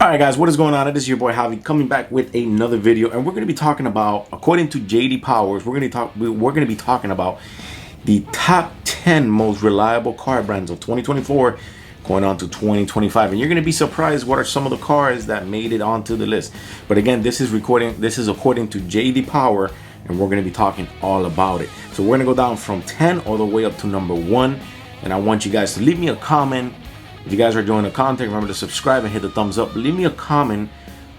Alright guys, what is going on? It is your boy Javi coming back with another video, and we're going to be talking about, according to JD Powers, we're going to be talking about the top 10 most reliable car brands of 2024 going on to 2025. And you're going to be surprised what are some of the cars that made it onto the list. But again, this is according to JD Power, and we're going to be talking all about it. So we're going to go down from 10 all the way up to number 1, and I want you guys to leave me a comment. If you guys are enjoying the content, remember to subscribe and hit the thumbs up. Leave me a comment.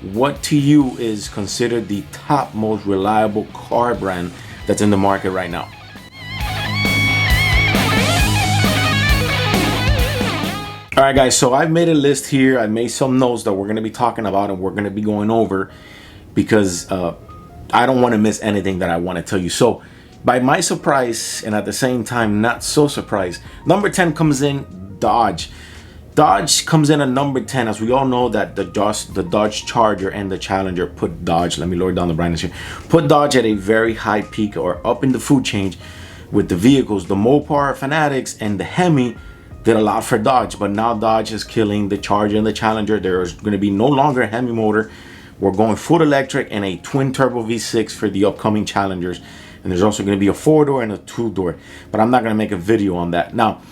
What to you is considered the top most reliable car brand that's in the market right now? All right, guys. So I've made a list here. I made some notes that we're going to be talking about and we're going to be going over because I don't want to miss anything that I want to tell you. So by my surprise, and at the same time not so surprised, number 10 comes in Dodge. Dodge comes in at number 10. As we all know that the Dodge Charger and the Challenger put Dodge, let me lower down the brightness here, put Dodge at a very high peak or up in the food chain with the vehicles. The Mopar fanatics and the Hemi did a lot for Dodge, but now Dodge is killing the Charger and the Challenger. There's going to be no longer a Hemi motor. We're going full electric and a twin turbo V6 for the upcoming Challengers. And there's also going to be a 4-door and a 2-door, but I'm not going to make a video on that. Now,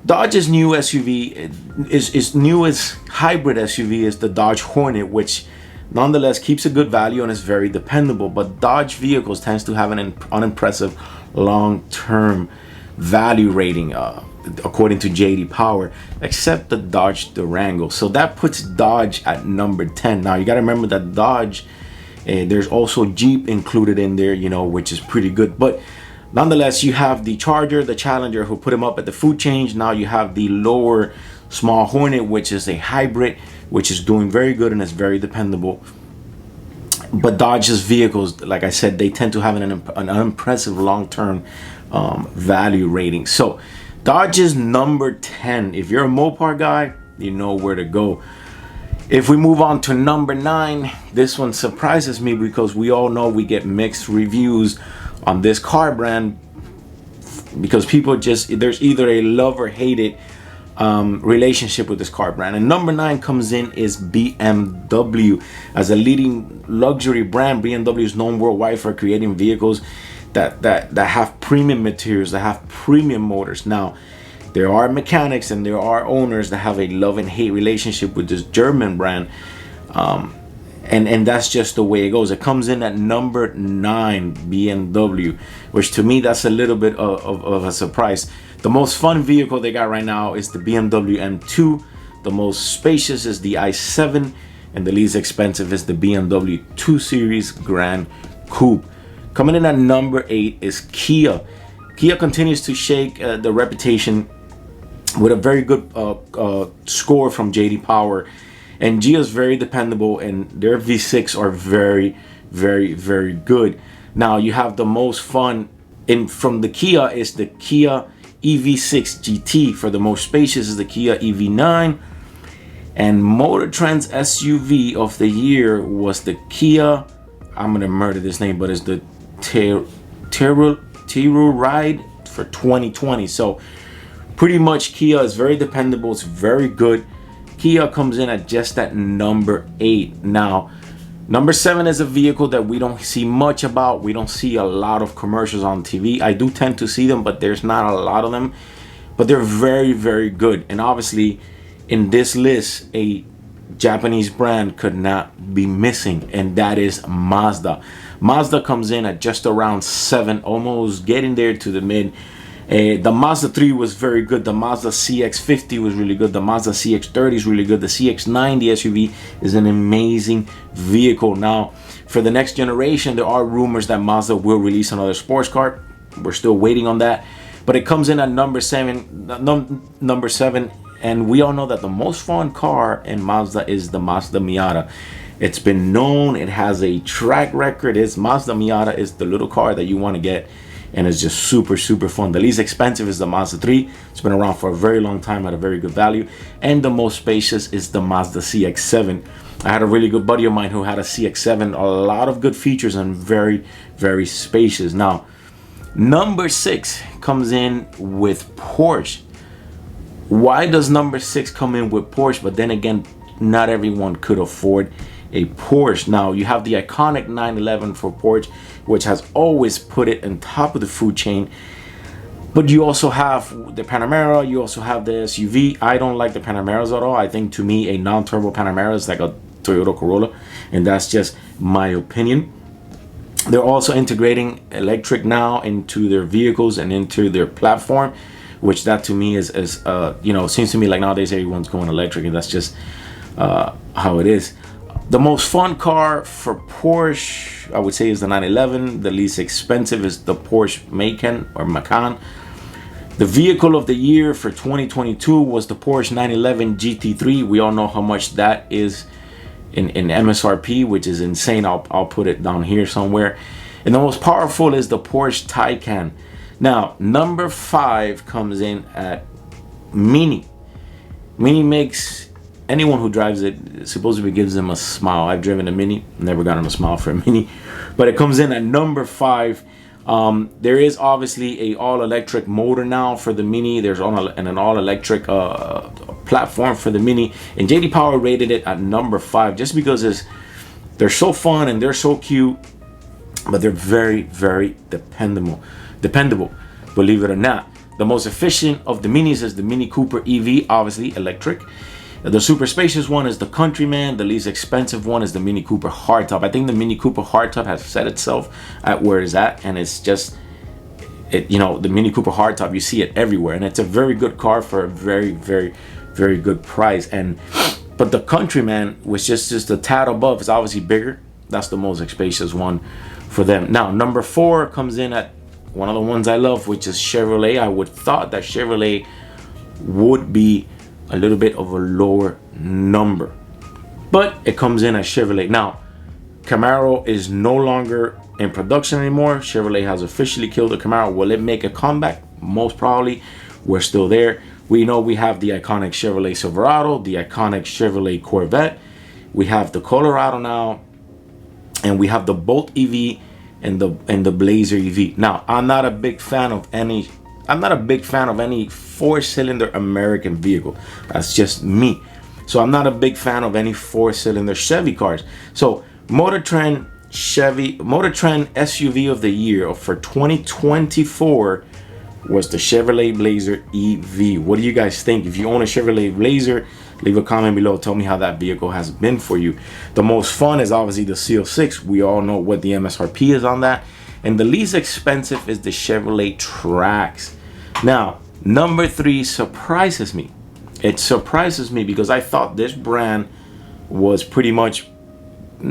Dodge's new SUV is newest hybrid SUV is the Dodge Hornet, which nonetheless keeps a good value and is very dependable. But Dodge vehicles tends to have an unimpressive long-term value rating, according to JD Power, except the Dodge Durango. So that puts Dodge at number 10. Now you got to remember that Dodge, there's also Jeep included in there, you know, which is pretty good. But nonetheless, you have the Charger, the Challenger, who put him up at the food chain. Now you have the lower small Hornet, which is a hybrid, which is doing very good and is very dependable. But Dodge's vehicles, like I said, they tend to have an unimpressive long-term value rating. So Dodge is number 10. If you're a Mopar guy, you know where to go. If we move on to number 9, this one surprises me because we all know we get mixed reviews on this car brand because people there's either a love or hate it relationship with this car brand. And number 9 comes in is BMW. As a leading luxury brand, BMW is known worldwide for creating vehicles that have premium materials, that have premium motors. Now there are mechanics and there are owners that have a love and hate relationship with this German brand, and that's just the way it goes. It comes in at number 9, BMW, which to me that's a little bit of a surprise. The most fun vehicle they got right now is the BMW M2. The most spacious is the i7, and the least expensive is the BMW 2 Series Grand Coupe. Coming in at number 8 is Kia. Kia continues to shake the reputation with a very good score from JD Power. And Kia is very dependable, and their V6 are very, very, very good. Now you have the most fun from the Kia is the Kia EV6 GT. For the most spacious is the Kia EV9. And Motor Trend's SUV of the year was the Kia, I'm gonna murder this name, but it's the Telluride for 2020. So pretty much Kia is very dependable. It's very good. Kia comes in at just at number 8. Now, number 7 is a vehicle that we don't see much about. We don't see a lot of commercials on TV. I do tend to see them, but there's not a lot of them. But they're very, very good. And obviously, in this list, a Japanese brand could not be missing, and that is Mazda. Mazda comes in at just around 7, almost getting there to the mid. The Mazda 3 was very good. The Mazda CX-50 was really good. The Mazda CX-30 is really good. The CX-90 SUV is an amazing vehicle. Now, for the next generation, there are rumors that Mazda will release another sports car. We're still waiting on that. But it comes in at number 7. And we all know that the most fun car in Mazda is the Mazda Miata. It's been known. It has a track record. Mazda Miata is the little car that you want to get, and it's just super, super fun. The least expensive is the Mazda 3. It's been around for a very long time at a very good value. And the most spacious is the Mazda CX-7. I had a really good buddy of mine who had a CX-7. A lot of good features and very, very spacious. Now, number 6 comes in with Porsche. Why does number 6 come in with Porsche? But then again, not everyone could afford a Porsche. Now you have the iconic 911 for Porsche, which has always put it on top of the food chain. But you also have the Panamera, you also have the SUV. I don't like the Panameras at all. I think, to me, a non-turbo Panamera is like a Toyota Corolla, and that's just my opinion. They're also integrating electric now into their vehicles and into their platform, which that to me is seems to me like nowadays everyone's going electric, and that's just how it is. The most fun car for Porsche, I would say, is the 911. The least expensive is the Porsche Macan. The vehicle of the year for 2022 was the Porsche 911 GT3. We all know how much that is in MSRP, which is insane. I'll put it down here somewhere. And the most powerful is the Porsche Taycan. Now, number 5 comes in at Mini. Mini makes anyone who drives it, supposedly gives them a smile. I've driven a Mini, never gotten a smile for a Mini, but it comes in at number 5. There is obviously a all-electric motor now for the Mini. There's an all-electric platform for the Mini, and JD Power rated it at number 5 just because they're so fun and they're so cute, but they're very, very dependable. Believe it or not. The most efficient of the Minis is the Mini Cooper EV, obviously electric. The super spacious one is the Countryman. The least expensive one is the Mini Cooper Hardtop. I think the Mini Cooper Hardtop has set itself at where it's at, and it's just, the Mini Cooper Hardtop, you see it everywhere, and it's a very good car for a very, very, very good price. But the Countryman, which is just a tad above, is obviously bigger. That's the most spacious one for them. Now, number 4 comes in at one of the ones I love, which is Chevrolet. I would thought that Chevrolet would be a little bit of a lower number, but it comes in as Chevrolet. Now, Camaro is no longer in production anymore. Chevrolet has officially killed the Camaro. Will it make a comeback? Most probably. We're still there. We know we have the iconic Chevrolet Silverado, the iconic Chevrolet Corvette. We have the Colorado now, and we have the Bolt EV and the Blazer EV. Now, I'm not a big fan of any 4-cylinder American vehicle. That's just me. So I'm not a big fan of any 4-cylinder Chevy cars. So Motor Trend SUV of the year for 2024 was the Chevrolet Blazer EV. What do you guys think? If you own a Chevrolet Blazer, leave a comment below. Tell me how that vehicle has been for you. The most fun is obviously the CL6. We all know what the MSRP is on that. And the least expensive is the Chevrolet Trax. Now, number 3 surprises me. It surprises me because I thought this brand was pretty much,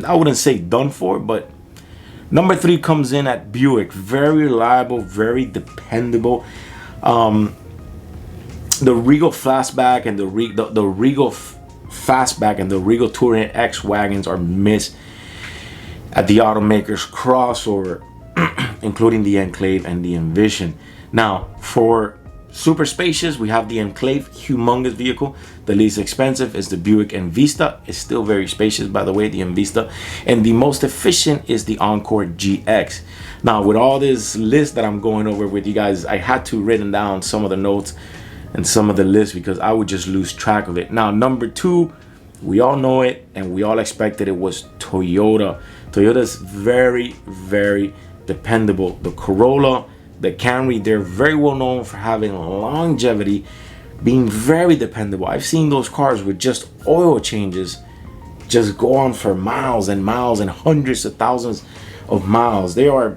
I wouldn't say done for, but number 3 comes in at Buick. Very reliable, very dependable. The Regal Fastback and the Regal Fastback and the Regal Touring X wagons are missed at the automaker's crossover, including the Enclave and the Envision. Now, for super spacious, we have the Enclave, humongous vehicle. The least expensive is the Buick Envista. It's still very spacious, by the way, the Envista. And the most efficient is the Encore GX. Now, with all this list that I'm going over with you guys, I had to written down some of the notes and some of the lists because I would just lose track of it. Now, number 2, we all know it and we all expected it, was Toyota. Toyota's very, very dependable. The Corolla, the Camry, they're very well known for having longevity, being very dependable. I've seen those cars with just oil changes just go on for miles and miles and hundreds of thousands of miles. They are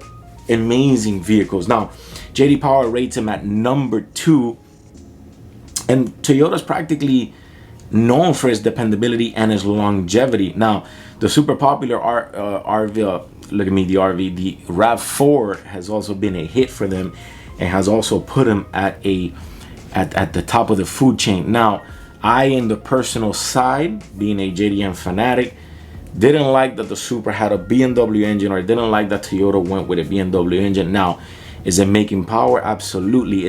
amazing vehicles. Now, JD Power rates them at number 2, and Toyota's practically known for its dependability and its longevity. Now, the super popular the RAV4 has also been a hit for them and has also put them at the top of the food chain. Now, I, in the personal side, being a JDM fanatic, didn't like that the Supra had a BMW engine, or didn't like that Toyota went with a BMW engine. Now, is it making power? Absolutely.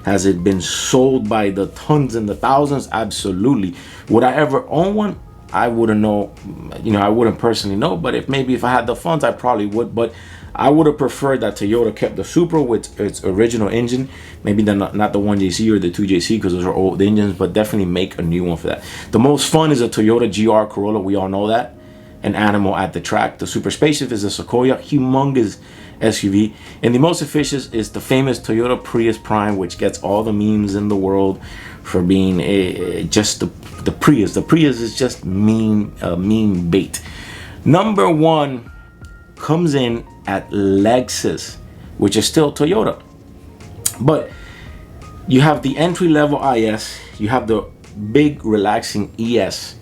Has it been sold by the tons and the thousands? Absolutely. Would I ever own one? I wouldn't know, I wouldn't personally know, but if I had the funds, I probably would. But I would have preferred that Toyota kept the Supra with its original engine, maybe not the 1JC or the 2JC, because those are old engines, but definitely make a new one for that. The most fun is a Toyota GR Corolla, we all know that, an animal at the track. The super spacious is a Sequoia, humongous SUV, and the most efficient is the famous Toyota Prius Prime, which gets all the memes in the world for being just the Prius. The Prius is just meme bait. Number one comes in at Lexus, which is still Toyota, but you have the entry-level IS, you have the big relaxing ES,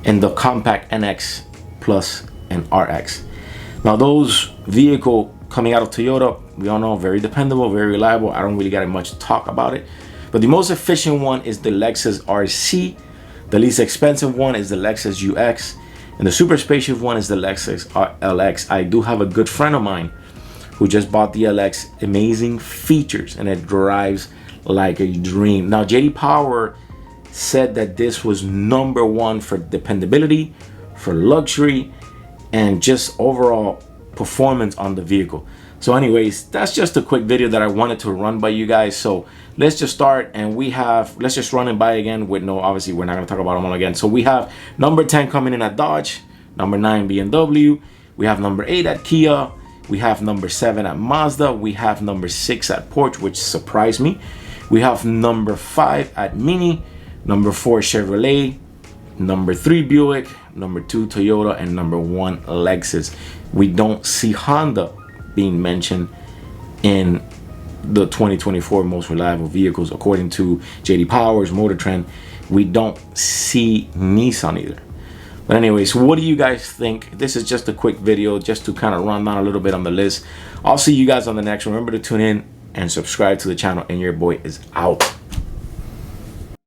and the compact NX Plus and RX. Now those vehicle coming out of Toyota, we all know, very dependable, very reliable. I don't really got much to talk about it, but the most efficient one is the Lexus RC. The least expensive one is the Lexus UX, and the super spacious one is the Lexus LX. I do have a good friend of mine who just bought the LX. Amazing features, and it drives like a dream. Now JD Power said that this was number one for dependability, for luxury, and just overall performance on the vehicle. So anyways, that's just a quick video that I wanted to run by you guys. So let's just start, and let's just run it by again with obviously we're not going to talk about them all again. So we have number 10 coming in at Dodge, number 9 BMW, we have number 8 at Kia, we have number 7 at Mazda, we have number 6 at Porsche, which surprised me, we have number 5 at Mini, number 4 Chevrolet, number 3 Buick, number 2 Toyota, and number 1 Lexus. We don't see Honda being mentioned in the 2024 most reliable vehicles according to JD Power's Motor Trend. We don't see Nissan either. But anyways, what do you guys think? This is just a quick video just to kind of run down a little bit on the list. I'll see you guys on the next one. Remember to tune in and subscribe to the channel, and your boy is out.